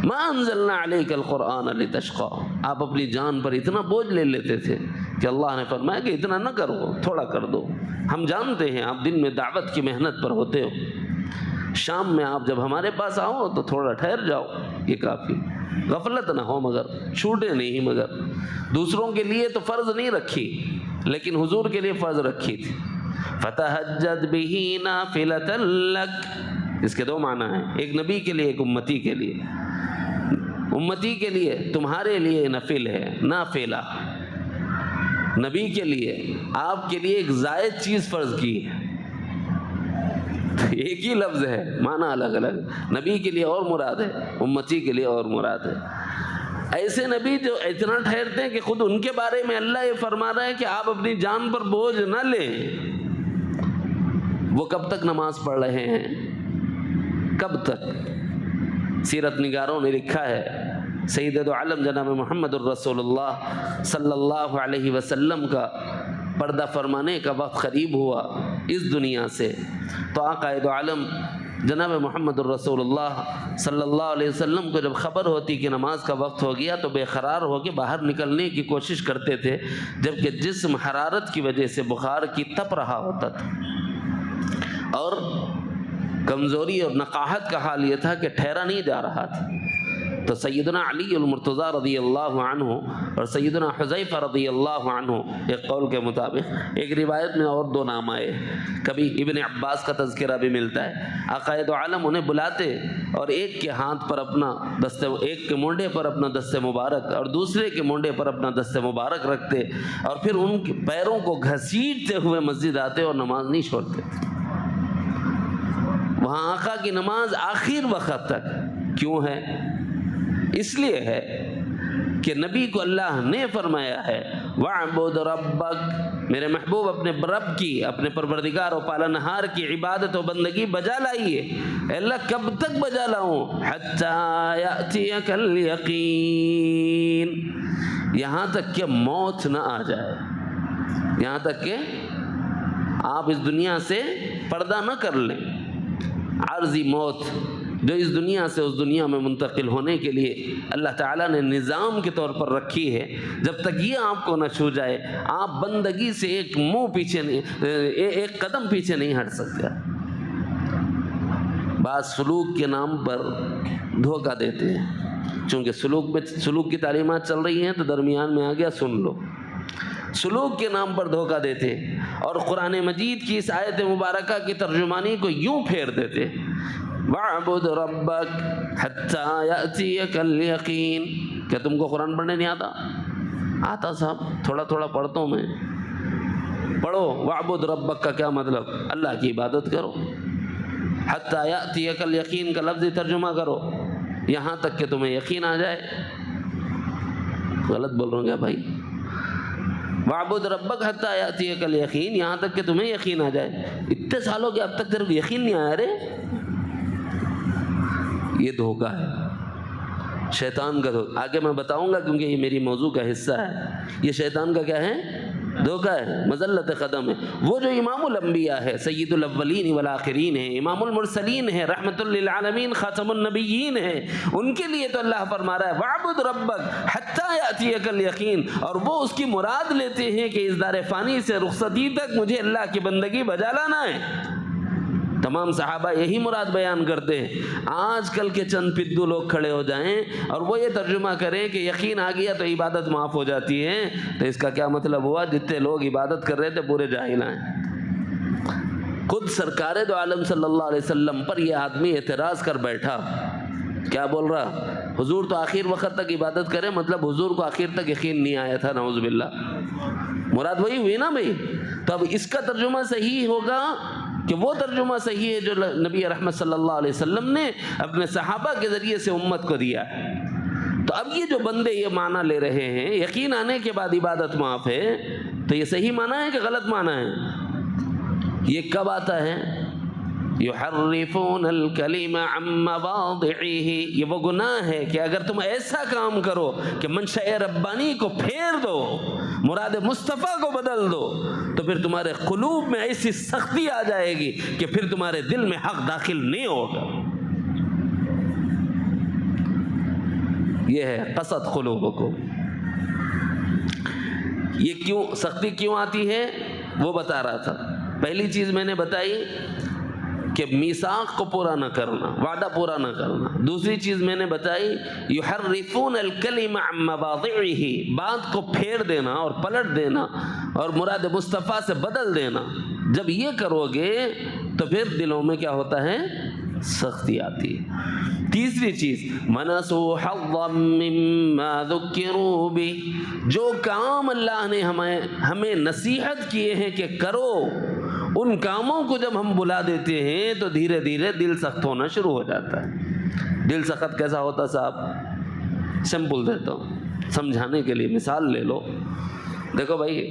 ما انزلنا علیک القرآن لتشقا، آپ اپنی جان پر اتنا بوجھ لے لیتے تھے کہ اللہ نے فرمایا کہ اتنا نہ کرو، تھوڑا کر دو. ہم جانتے ہیں آپ دن میں دعوت کی محنت پر ہوتے ہو، شام میں آپ جب ہمارے پاس آؤ تو تھوڑا ٹھہر جاؤ، یہ کافی. غفلت نہ ہو، مگر چھوٹے نہیں. مگر دوسروں کے لیے تو فرض نہیں رکھی، لیکن حضور کے لیے فرض رکھی تھی. فتہجد بہ نافلۃ لک، اس کے دو معنی ہیں، ایک نبی کے لیے، ایک امتی کے لیے. امتی کے لیے، تمہارے لیے نفل ہے، نافلہ. نبی کے لیے، آپ کے لیے ایک زائد چیز فرض کی ہے. ایک ہی لفظ ہے، معنی الگ الگ. نبی کے لیے اور مراد ہے، امتی کے لیے اور مراد ہے. ایسے نبی جو اتنا ٹھہرتے ہیں کہ خود ان کے بارے میں اللہ یہ فرما رہا ہے کہ آپ اپنی جان پر بوجھ نہ لیں. وہ کب تک نماز پڑھ رہے ہیں؟ کب تک؟ سیرت نگاروں نے لکھا ہے، سید دو عالم جناب محمد الرسول اللہ صلی اللہ علیہ وسلم کا پردہ فرمانے کا وقت قریب ہوا اس دنیا سے، تو آقا دو عالم جناب محمد الرسول اللہ صلی اللہ علیہ وسلم کو جب خبر ہوتی کہ نماز کا وقت ہو گیا تو بے قرار ہو کے باہر نکلنے کی کوشش کرتے تھے، جبکہ جسم حرارت کی وجہ سے بخار کی تپ رہا ہوتا تھا، اور کمزوری اور نقاہت کا حال یہ تھا کہ ٹھہرا نہیں جا رہا تھا. تو سیدنا علی المرتضیٰ رضی اللہ عنہ اور سیدنا حذیفہ رضی اللہ عنہ، ایک قول کے مطابق، ایک روایت میں اور دو نام آئے، کبھی ابن عباس کا تذکرہ بھی ملتا ہے. آقا دو عالم انہیں بلاتے اور ایک کے ہاتھ پر اپنا ایک کے مونڈے پر اپنا دست مبارک اور دوسرے کے مونڈے پر اپنا دست مبارک رکھتے، اور پھر ان کے پیروں کو گھسیٹتے ہوئے مسجد آتے اور نماز نہیں چھوڑتے. وہاں آقا کی نماز آخر وقت تک. کیوں ہے؟ اس لیے ہے کہ نبی کو اللہ نے فرمایا ہے وَاعْبُدْ رَبَّكَ، میرے محبوب اپنے رب کی، اپنے پروردگار و پالنہار کی عبادت و بندگی بجا لائیے. اے اللہ کب تک بجا لاؤں؟ حَتَّى يَأْتِيَكَ الْيَقِينَ، یہاں تک کہ موت نہ آ جائے، یہاں تک کہ آپ اس دنیا سے پردہ نہ کر لیں. عارضی موت جو اس دنیا سے اس دنیا میں منتقل ہونے کے لیے اللہ تعالیٰ نے نظام کے طور پر رکھی ہے، جب تک یہ آپ کو نہ چھو جائے آپ بندگی سے ایک قدم پیچھے نہیں ہٹ سکتے. بعض سلوک کے نام پر دھوکہ دیتے ہیں، چونکہ سلوک کی تعلیمات چل رہی ہیں تو درمیان میں آ گیا سن لو. سلوک کے نام پر دھوکہ دیتے اور قرآن مجید کی اس آیت مبارکہ کی ترجمانی کو یوں پھیر دیتے وَاعْبُدْ رَبَّكَ حَتَّى يَأْتِيَكَ الْيَقِينَ. کیا تم کو قرآن پڑھنے نہیں آتا؟ آتا صاحب، تھوڑا تھوڑا پڑھتا ہوں میں. پڑھو وَاعْبُدْ رَبَّكَ کا کیا مطلب؟ اللہ کی عبادت کرو. حَتَّى يَأْتِيَكَ الْيَقِينَ کا لفظی ترجمہ کرو، یہاں تک کہ تمہیں یقین آ جائے. غلط بول رہا ہوں کیا بھائی؟ وَاعْبُدْ رَبَّكَ حَتَّى يَأْتِيَكَ الْيَقِينَ، یہاں تک کہ تمہیں یقین آ جائے. اتنے سالوں کے اب تک تیرے کو یقین نہیں آیا رے؟ یہ دھوکہ ہے، شیطان کا دھوکہ. آگے میں بتاؤں گا کیونکہ یہ میری موضوع کا حصہ ہے. یہ شیطان کا کیا ہے؟ دھوکہ ہے، مذلت قدم ہے۔ وہ جو امام الانبیاء ہے، سید الاولین والآخرین ہے، امام المرسلین ہے، رحمت للعالمین، خاتم النبیین ہے، ان کے لیے تو اللہ فرما رہا ہے وَاعْبُدْ رَبَّكَ حَتَّى يَأْتِيَكَ الْيَقِينُ، اور وہ اس کی مراد لیتے ہیں کہ اس دار فانی سے رخصتی تک مجھے اللہ کی بندگی بجا لانا ہے۔ تمام صحابہ یہی مراد بیان کرتے ہیں۔ آج کل کے چند پدو لوگ کھڑے ہو جائیں اور وہ یہ ترجمہ کریں کہ یقین آ گیا تو عبادت معاف ہو جاتی ہے، تو اس کا کیا مطلب ہوا؟ جتنے لوگ عبادت کر رہے تھے پورے جاہل ہیں۔ خود سرکار دو عالم صلی اللہ علیہ وسلم پر یہ آدمی اعتراض کر بیٹھا، کیا بول رہا؟ حضور تو آخر وقت تک عبادت کرے، مطلب حضور کو آخر تک یقین نہیں آیا تھا، نعوذ باللہ۔ مراد وہی ہوئی نا بھائی؟ تو اب اس کا ترجمہ صحیح ہوگا کہ وہ ترجمہ صحیح ہے جو نبی رحمت صلی اللہ علیہ وسلم نے اپنے صحابہ کے ذریعے سے امت کو دیا ہے۔ تو اب یہ جو بندے یہ معنی لے رہے ہیں یقین آنے کے بعد عبادت معاف ہے، تو یہ صحیح معنی ہے کہ غلط معنی ہے؟ یہ کب آتا ہے؟ یحرفون الکلم عن مواضعہ، یہ وہ گناہ ہے کہ اگر تم ایسا کام کرو کہ منشأ ربانی کو پھیر دو، مراد مصطفیٰ کو بدل دو، تو پھر تمہارے قلوب میں ایسی سختی آ جائے گی کہ پھر تمہارے دل میں حق داخل نہیں ہوگا۔ یہ ہے قسد قلوبکم۔ یہ کیوں سختی کیوں آتی ہے وہ بتا رہا تھا۔ پہلی چیز میں نے بتائی کہ میثاق کو پورا نہ کرنا، وعدہ پورا نہ کرنا۔ دوسری چیز میں نے بتائی یحرفون الکلم عن مواضعہ، بات کو پھیر دینا اور پلٹ دینا اور مراد مصطفیٰ سے بدل دینا۔ جب یہ کرو گے تو پھر دلوں میں کیا ہوتا ہے؟ سختی آتی ہے۔ تیسری چیز وَنَسُوا حَظًّا مِّمَّا ذُكِّرُوا بِهِ، جو کام اللہ نے ہمیں نصیحت کیے ہیں کہ کرو، ان کاموں کو جب ہم بلا دیتے ہیں تو دھیرے دھیرے دل سخت ہونا شروع ہو جاتا ہے۔ دل سخت کیسا ہوتا صاحب؟ سمپل دیتا ہوں سمجھانے کے لیے، مثال لے لو۔ دیکھو بھائی،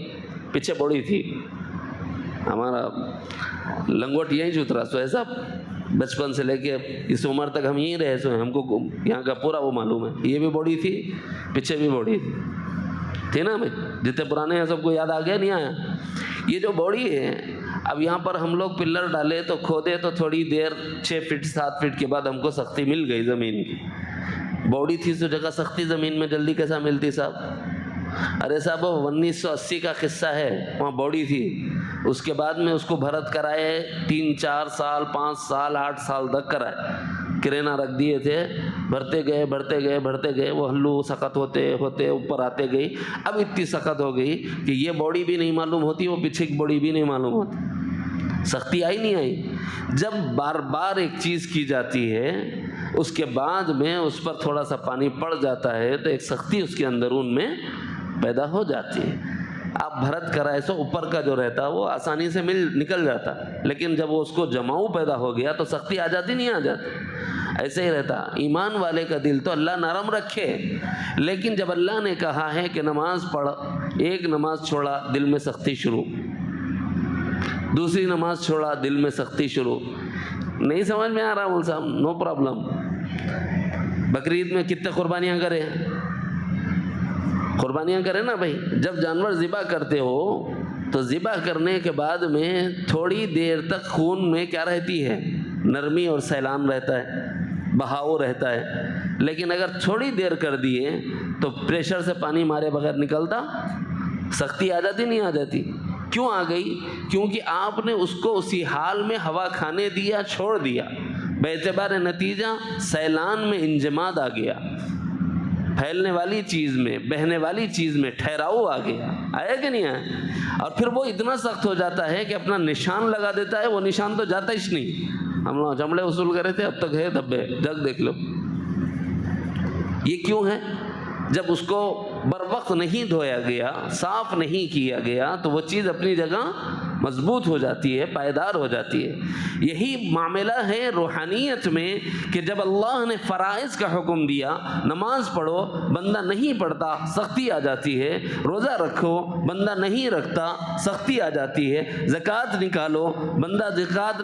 پیچھے بوڑھی تھی، ہمارا لنگوٹ یہیں چترا سو ہے صاحب، بچپن سے لے کے اس عمر تک ہم یہیں رہے سو ہیں، ہم کو یہاں کا پورا وہ معلوم ہے۔ یہ بھی بوڑھی تھی، پیچھے بھی بوڑھی تھی نا بھائی؟ جتنے پرانے ہیں سب کو یاد آ گیا نہیں آیا؟ یہ جو بوڑھی ہے، اب یہاں پر ہم لوگ پلر ڈالے تو کھودے تو تھوڑی دیر 6 فٹ 7 فٹ کے بعد ہم کو سختی مل گئی زمین کی۔ بوڑھی تھی تو جگہ سختی زمین میں جلدی کیسا ملتی صاحب؟ ارے صاحب 1980 کا قصہ ہے، وہاں بوڑھی تھی، اس کے بعد میں اس کو بھرت کرائے 3 4 سال 5 سال 8 سال تک کرائے، کرینا رکھ دیے تھے، بھرتے گئے، وہ ہلو سخت ہوتے اوپر آتے گئی۔ اب اتنی سخت ہو گئی کہ یہ باڈی بھی نہیں معلوم ہوتی، وہ پیچھے کی باڈی بھی نہیں معلوم ہوتی۔ سختی آئی نہیں آئی؟ جب بار بار ایک چیز کی جاتی ہے، اس کے بعد میں اس پر تھوڑا سا پانی پڑ جاتا ہے تو ایک سختی اس کے اندرون میں پیدا ہو جاتی ہے۔ آپ بھرت کرائے سو اوپر کا جو رہتا وہ آسانی سے نکل جاتا، لیکن جب وہ اس کو جماؤ پیدا ہو گیا تو سختی آ جاتی نہیں آ جاتی؟ ایسے ہی رہتا۔ ایمان والے کا دل تو اللہ نرم رکھے، لیکن جب اللہ نے کہا ہے کہ نماز پڑھ، ایک نماز چھوڑا دل میں سختی شروع، دوسری نماز چھوڑا دل میں سختی شروع۔ نہیں سمجھ میں آ رہا مول صاحب؟ No problem. بقرعید میں کتنے قربانیاں کرے؟ قربانیاں کریں نا بھائی۔ جب جانور ذبح کرتے ہو تو ذبح کرنے کے بعد میں تھوڑی دیر تک خون میں کیا رہتی ہے؟ نرمی اور سیلان رہتا ہے، بہاؤ رہتا ہے۔ لیکن اگر تھوڑی دیر کر دیے تو پریشر سے پانی مارے بغیر نکلتا، سختی آ جاتی نہیں آ جاتی؟ کیوں آ گئی؟ کیونکہ آپ نے اس کو اسی حال میں ہوا کھانے دیا، چھوڑ دیا، بے اعتبار نتیجہ سیلان میں انجماد آ گیا، پھیلنے والی چیز میں، بہنے والی چیز میں ٹھہراؤ آ گیا، آیا کہ نہیں آیا؟ اور پھر وہ اتنا سخت ہو جاتا ہے کہ اپنا نشان لگا دیتا ہے، وہ نشان تو جاتا ہی نہیں۔ ہم لوگ چمڑے وصول کرے تھے، اب تک ہے دبے، جگ دیکھ لو۔ یہ کیوں ہے؟ جب اس کو بر وقت نہیں دھویا گیا، صاف نہیں کیا گیا تو وہ چیز اپنی جگہ مضبوط ہو جاتی ہے، پائیدار ہو جاتی ہے۔ یہی معاملہ ہے روحانیت میں کہ جب اللہ نے فرائض کا حکم دیا، نماز پڑھو، بندہ نہیں پڑھتا، سختی آ جاتی ہے، روزہ رکھو، بندہ نہیں رکھتا، سختی آ جاتی ہے، زکوٰۃ نکالو، بندہ زکوٰۃ